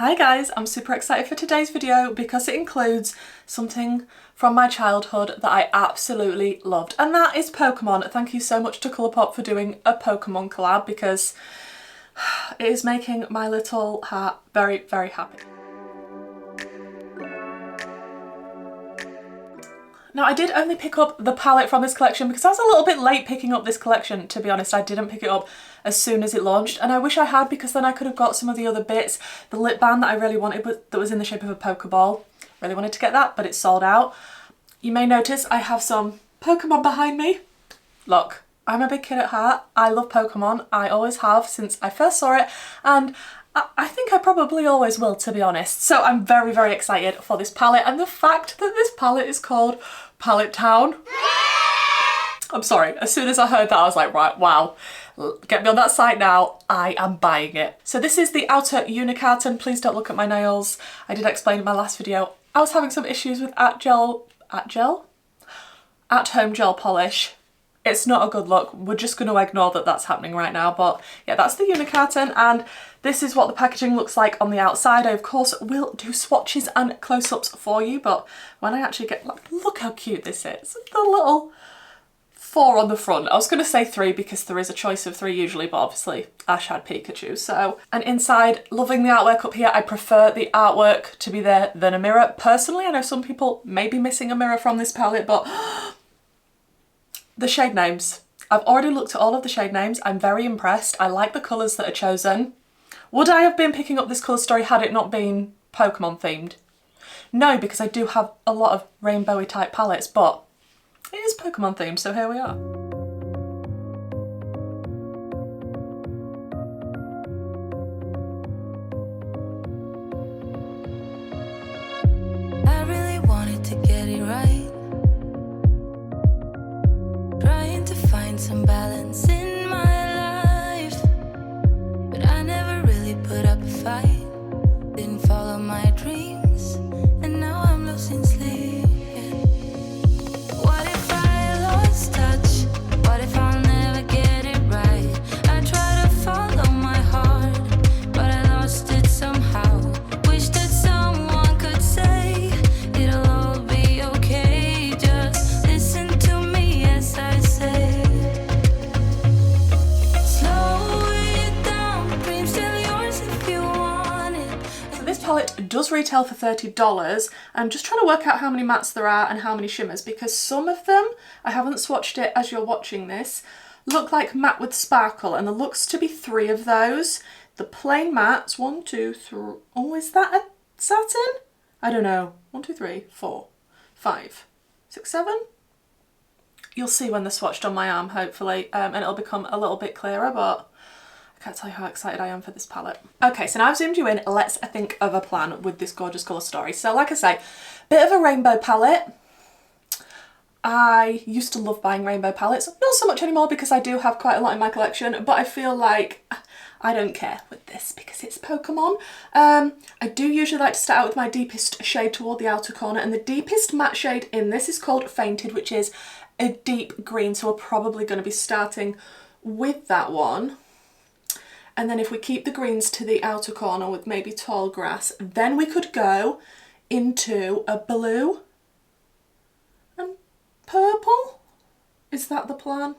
Hi guys, I'm super excited for today's video because it includes something from my childhood that I absolutely loved, and that is Pokemon. Thank you so much to COLOURPOP for doing a Pokemon collab because it is making my little heart very, very happy. Now, I did only pick up the palette from this collection because I was a little bit late picking up this collection, to be honest. I didn't pick it up as soon as it launched, and I wish I had because then I could have got some of the other bits. The lip balm that I really wanted that was in the shape of a Pokeball. Really wanted to get that, but it's sold out. You may notice I have some Pokemon behind me. Look, I'm a big kid at heart. I love Pokemon. I always have since I first saw it, and I think I probably always will, to be honest. So I'm very, very excited for this palette, and the fact that this palette is called Pallet Town. I'm sorry, as soon as I heard that I was like, right, wow, get me on that site now, I am buying it. So this is the outer unicarton. Please don't look at my nails. I did explain in my last video, I was having some issues with at home gel polish. It's not a good look. We're just going to ignore that that's happening right now. But yeah, that's the unicarton, and this is what the packaging looks like on the outside. I of course will do swatches and close-ups for you, but when I actually get, look how cute this is. The little 4 on the front. I was going to say 3 because there is a choice of 3 usually, but obviously Ash had Pikachu. So, and inside, loving the artwork up here. I prefer the artwork to be there than a mirror. Personally, I know some people may be missing a mirror from this palette, but the shade names. I've already looked at all of the shade names. I'm very impressed. I like the colours that are chosen. Would I have been picking up this colour story had it not been Pokemon themed? No, because I do have a lot of rainbowy type palettes, but it is Pokemon themed, so here we are. I really wanted to get it right. Trying to find some balance in my life, but I never really put up a fight. Didn't follow my dreams, and now I'm losing sleep. What if I lost touch? What if I'll never get it right? I try to follow my heart, but I lost it somehow. Wish that someone could say it'll all be okay. Just listen to me as I say. Slow it down, dreams still yours if you want it. So this palette does retail for $30. I'm just trying to work out how many mattes there are and how many shimmers, because some of them, I haven't swatched it as you're watching this, look like matte with sparkle, and there looks to be 3 of those. The plain mattes, 1, 2, 3, oh, is that a satin? I don't know. 1, 2, 3, 4, 5, 6, 7? You'll see when they're swatched on my arm, hopefully, and it'll become a little bit clearer, but I can't tell you how excited I am for this palette. Okay, so now I've zoomed you in, let's think of a plan with this gorgeous colour story. So like I say, bit of a rainbow palette. I used to love buying rainbow palettes, not so much anymore because I do have quite a lot in my collection, but I feel like I don't care with this because it's Pokemon. I do usually like to start out with my deepest shade toward the outer corner, and the deepest matte shade in this is called Fainted, which is a deep green, so we're probably going to be starting with that one. And then if we keep the greens to the outer corner with maybe tall grass, then we could go into a blue and purple. Is that the plan?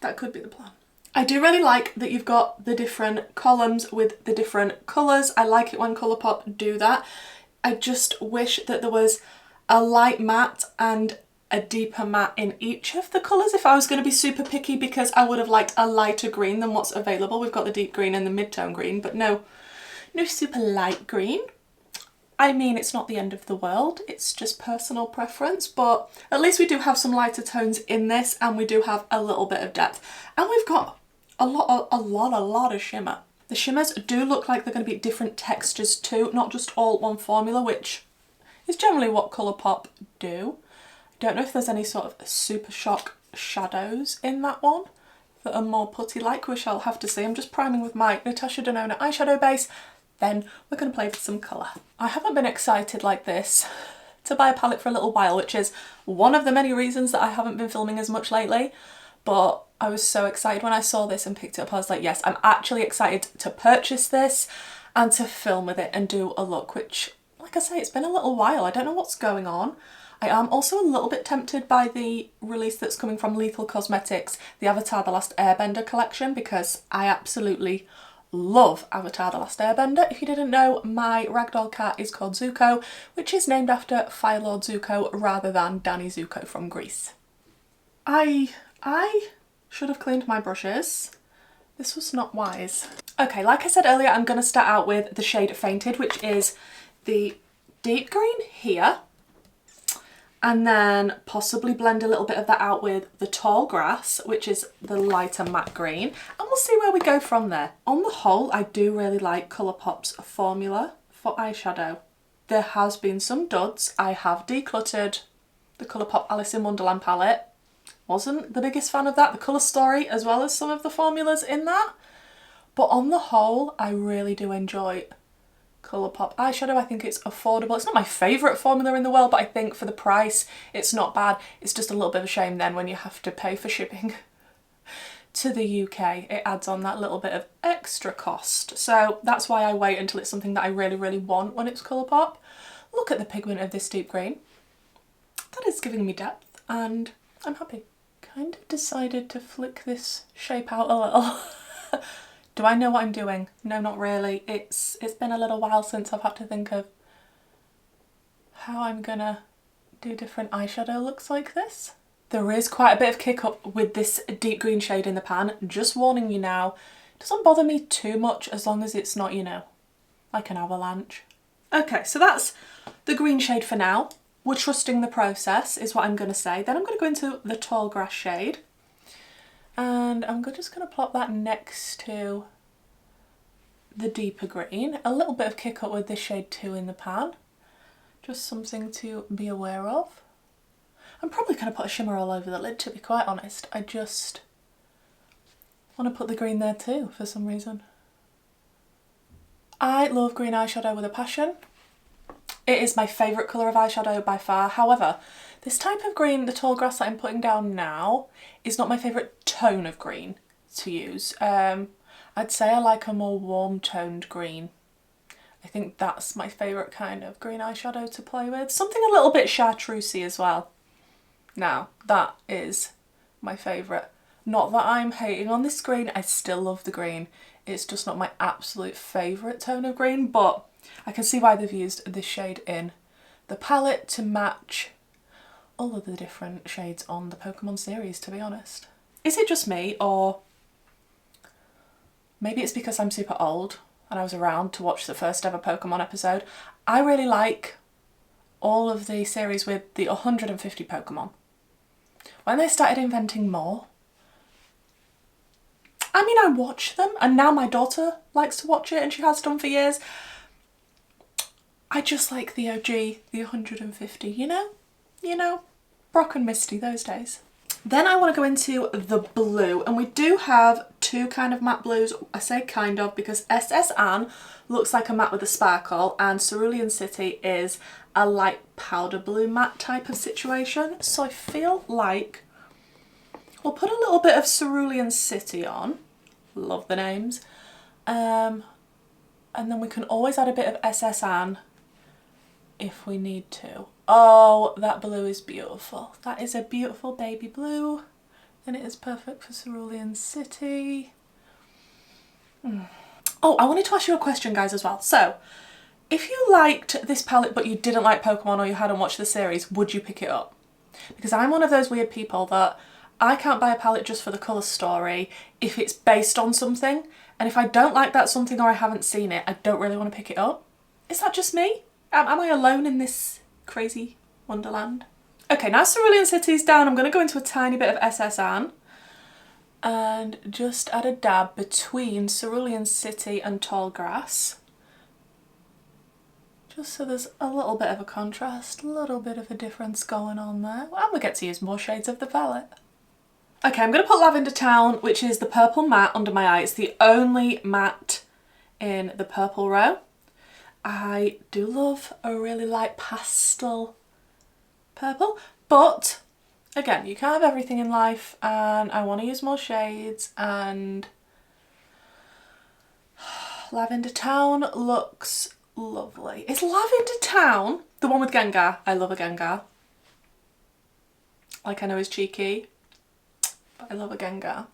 That could be the plan. I do really like that you've got the different columns with the different colours. I like it when COLOURPOP do that. I just wish that there was a light matte and a deeper matte in each of the colours if I was going to be super picky, because I would have liked a lighter green than what's available. We've got the deep green and the mid-tone green, but no super light green. I mean, it's not the end of the world, it's just personal preference, but at least we do have some lighter tones in this, and we do have a little bit of depth. And we've got a lot of shimmer. The shimmers do look like they're going to be different textures too, not just all one formula, which is generally what COLOURPOP do. Don't know if there's any sort of super shock shadows in that one that are more putty-like. We shall have to see. I'm just priming with my Natasha Denona eyeshadow base. Then we're going to play with some colour. I haven't been excited like this to buy a palette for a little while, which is one of the many reasons that I haven't been filming as much lately. But I was so excited when I saw this and picked it up. I was like, yes, I'm actually excited to purchase this. and to film with it and do a look, which, like I say, it's been a little while. I don't know what's going on. I am also a little bit tempted by the release that's coming from Lethal Cosmetics, the Avatar The Last Airbender collection, because I absolutely love Avatar The Last Airbender. If you didn't know, my ragdoll cat is called Zuko, which is named after Fire Lord Zuko rather than Danny Zuko from Greece. I should have cleaned my brushes. This was not wise. Okay, like I said earlier, I'm going to start out with the shade Fainted, which is the deep green here, and then possibly blend a little bit of that out with the Tall Grass, which is the lighter matte green, and we'll see where we go from there. On the whole, I do really like ColourPop's formula for eyeshadow. There has been some duds. I have decluttered the ColourPop Alice in Wonderland palette. Wasn't the biggest fan of that, the colour story as well as some of the formulas in that. But on the whole, I really do enjoy ColourPop eyeshadow. I think it's affordable. It's not my favourite formula in the world, but I think for the price, it's not bad. It's just a little bit of a shame then when you have to pay for shipping to the UK. It adds on that little bit of extra cost. So that's why I wait until it's something that I really, really want when it's ColourPop. Look at the pigment of this deep green. That is giving me depth and I'm happy. Kind of decided to flick this shape out a little. Do I know what I'm doing? No, not really. It's been a little while since I've had to think of how I'm gonna do different eyeshadow looks like this. There is quite a bit of kick up with this deep green shade in the pan. Just warning you now, it doesn't bother me too much as long as it's not, you know, like an avalanche. Okay, so that's the green shade for now. We're trusting the process is what I'm going to say. Then I'm going to go into the Tall Grass shade and I'm just going to plop that next to the deeper green. A little bit of kick up with this shade too in the pan. Just something to be aware of. I'm probably going to put a shimmer all over the lid, to be quite honest. I just want to put the green there too for some reason. I love green eyeshadow with a passion. It is my favourite colour of eyeshadow by far. However, this type of green, the Tall Grass that I'm putting down now, is not my favourite tone of green to use. I'd say I like a more warm toned green. I think that's my favourite kind of green eyeshadow to play with. Something a little bit chartreusey as well. Now, that is my favourite. Not that I'm hating on this green, I still love the green. It's just not my absolute favourite tone of green, but I can see why they've used this shade in the palette to match all of the different shades on the Pokemon series, to be honest. Is it just me, or maybe it's because I'm super old and I was around to watch the first ever Pokemon episode? I really like all of the series with the 150 Pokemon. When they started inventing more, I mean, I watch them and now my daughter likes to watch it and she has done for years. I just like the OG, the 150, you know, Brock and Misty, those days. Then I want to go into the blue, and we do have two kind of matte blues. I say kind of because SS Anne looks like a matte with a sparkle and Cerulean City is a light powder blue matte type of situation. So I feel like we'll put a little bit of Cerulean City on. Love the names. And then we can always add a bit of SS Anne if we need to. Oh, that blue is beautiful. That is a beautiful baby blue and it is perfect for Cerulean City. Oh, I wanted to ask you a question, guys, as well. So, if you liked this palette but you didn't like Pokemon or you hadn't watched the series, would you pick it up? Because I'm one of those weird people that I can't buy a palette just for the colour story if it's based on something, and if I don't like that something or I haven't seen it, I don't really want to pick it up. Is that just me? Am I alone in this crazy wonderland? Okay, now Cerulean City's down, I'm going to go into a tiny bit of SS Anne and just add a dab between Cerulean City and Tall Grass. Just so there's a little bit of a contrast, a little bit of a difference going on there. And we get to use more shades of the palette. Okay, I'm going to put Lavender Town, which is the purple matte, under my eye. It's the only matte in the purple row. I do love a really light pastel purple, but again, you can't have everything in life and I want to use more shades, and Lavender Town looks lovely. Is Lavender Town the one with Gengar? I love a Gengar. Like, I know it's cheeky, but I love a Gengar.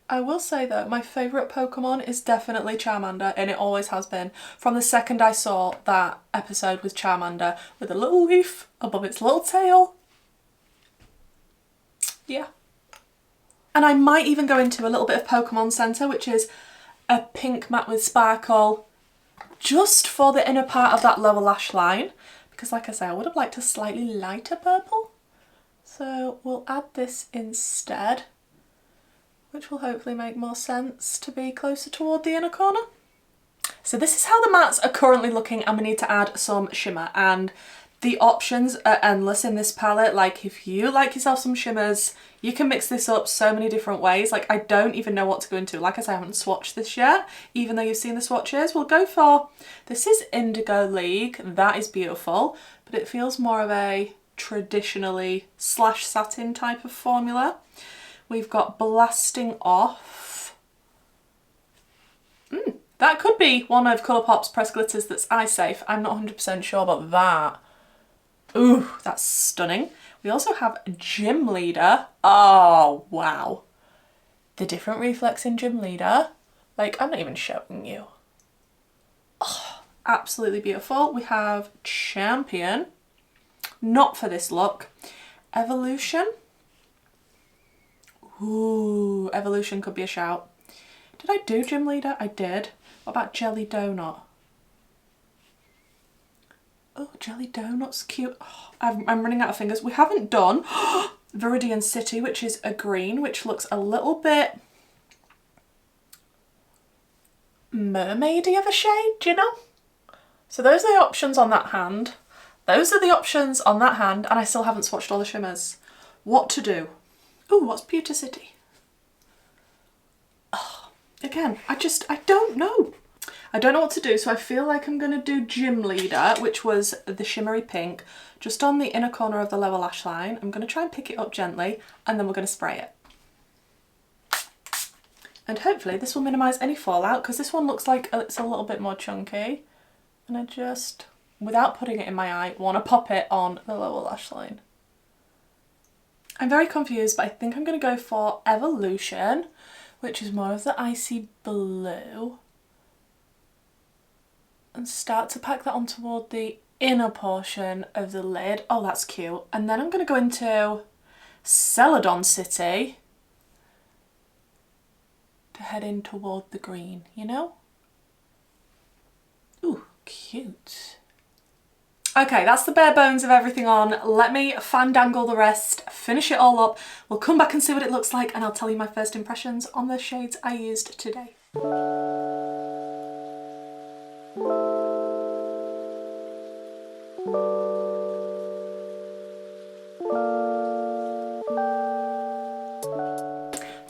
I will say though, my favourite Pokemon is definitely Charmander, and it always has been. From the second I saw that episode with Charmander with a little leaf above its little tail. Yeah. And I might even go into a little bit of Pokemon Center, which is a pink matte with sparkle, just for the inner part of that lower lash line. Because like I say, I would have liked a slightly lighter purple. So we'll add this instead, which will hopefully make more sense to be closer toward the inner corner. So this is how the mattes are currently looking, and we need to add some shimmer, and the options are endless in this palette. Like, if you like yourself some shimmers, you can mix this up so many different ways. Like, I don't even know what to go into. Like I said, I haven't swatched this yet, even though you've seen the swatches. We'll go for, this is Indigo League. That is beautiful, but it feels more of a traditionally slash satin type of formula. We've got Blasting Off. That could be one of ColourPop's press glitters that's eye safe. I'm not 100% sure about that. Ooh, that's stunning. We also have Gym Leader. Oh, wow. The different reflex in Gym Leader. Like, I'm not even showing you. Oh, absolutely beautiful. We have Champion. Not for this look. Evolution. Ooh, Evolution could be a shout. Did I do Gym Leader? I did. What about Jelly Donut? Oh, Jelly Donut's cute. Oh, I'm running out of fingers. We haven't done Viridian City, which is a green, which looks a little bit mermaidy of a shade, do you know? So those are the options on that hand. Those are the options on that hand, and I still haven't swatched all the shimmers. What to do? Ooh, what's Pewter City? Oh, again, I don't know. I don't know what to do, so I feel like I'm going to do Gym Leader, which was the shimmery pink, just on the inner corner of the lower lash line. I'm going to try and pick it up gently, and then we're going to spray it. And hopefully this will minimise any fallout, because this one looks like it's a little bit more chunky. And I just, without putting it in my eye, want to pop it on the lower lash line. I'm very confused, but I think I'm going to go for Evolution, which is more of the icy blue. And start to pack that on toward the inner portion of the lid. Oh, that's cute. And then I'm going to go into Celadon City to head in toward the green, you know? Ooh, cute. Okay, that's the bare bones of everything on. Let me fandangle the rest, finish it all up. We'll come back and see what it looks like, and I'll tell you my first impressions on the shades I used today.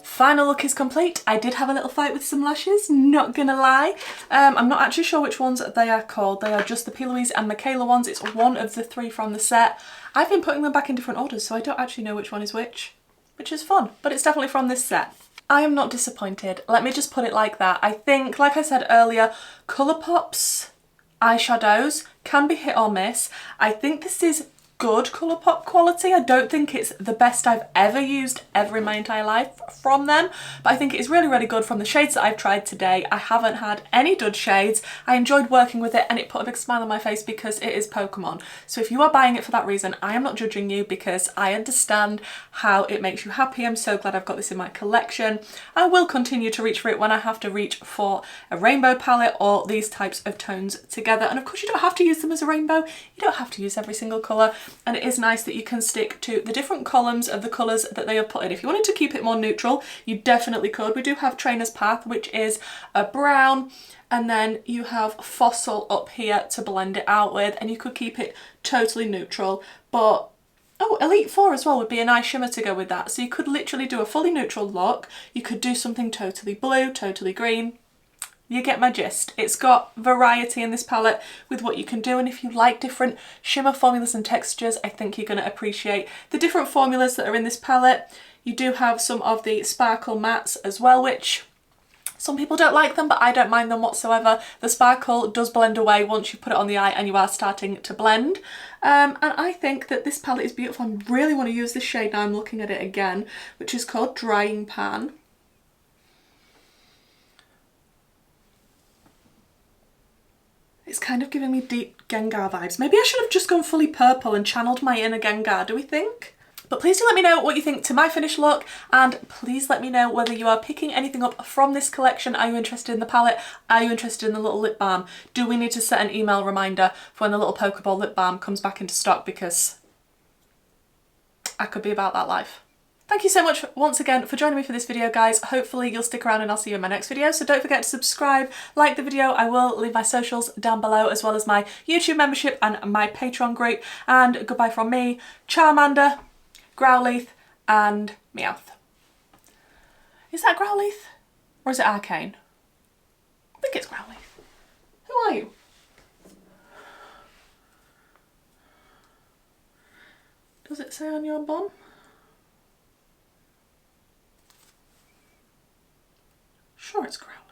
Final look is complete. I did have a little fight with some lashes, not gonna lie. I'm not actually sure which ones they are called. They are just the Plouise and Michaela ones. It's one of the three from the set. I've been putting them back in different orders, so I don't actually know which one is which is fun, but it's definitely from this set. I am not disappointed. Let me just put it like that. I think, like I said earlier, ColourPop's eyeshadows can be hit or miss. I think this is good ColourPop quality. I don't think it's the best I've ever used ever in my entire life from them, but I think it is really, really good from the shades that I've tried today. I haven't had any dud shades. I enjoyed working with it, and it put a big smile on my face because it is Pokemon. So if you are buying it for that reason, I am not judging you because I understand how it makes you happy. I'm so glad I've got this in my collection. I will continue to reach for it when I have to reach for a rainbow palette or these types of tones together. And of course you don't have to use them as a rainbow. You don't have to use every single colour. And it is nice that you can stick to the different columns of the colours that they have put in. If you wanted to keep it more neutral, you definitely could. We do have Trainer's Path, which is a brown, and then you have Fossil up here to blend it out with, and you could keep it totally neutral. But oh, Elite 4 as well would be a nice shimmer to go with that. So you could literally do a fully neutral look. You could do something totally blue, totally green. You get my gist. It's got variety in this palette with what you can do, and if you like different shimmer formulas and textures, I think you're going to appreciate the different formulas that are in this palette. You do have some of the sparkle mattes as well, which Some people don't like them, but I don't mind them whatsoever. The sparkle does blend away once you put it on the eye and you are starting to blend. And I think that this palette is beautiful. I really want to use this shade now. I'm looking at it again, which is called Drying Pan. It's kind of giving me deep Gengar vibes. Maybe I should have just gone fully purple and channeled my inner Gengar, do we think? But please do let me know what you think to my finished look, and please let me know whether you are picking anything up from this collection. Are you interested in the palette? Are you interested in the little lip balm? Do we need to set an email reminder for when the little Pokeball lip balm comes back into stock, because I could be about that life. Thank you so much once again for joining me for this video, guys. Hopefully you'll stick around and I'll see you in my next video. So don't forget to subscribe, like the video. I will leave my socials down below, as well as my YouTube membership and my Patreon group. And goodbye from me, Charmander, Growlithe and Meowth. Is that Growlithe? Or is it Arcane? I think it's Growlithe. Who are you? Does it say on your bum? Sure, it's Growlithe.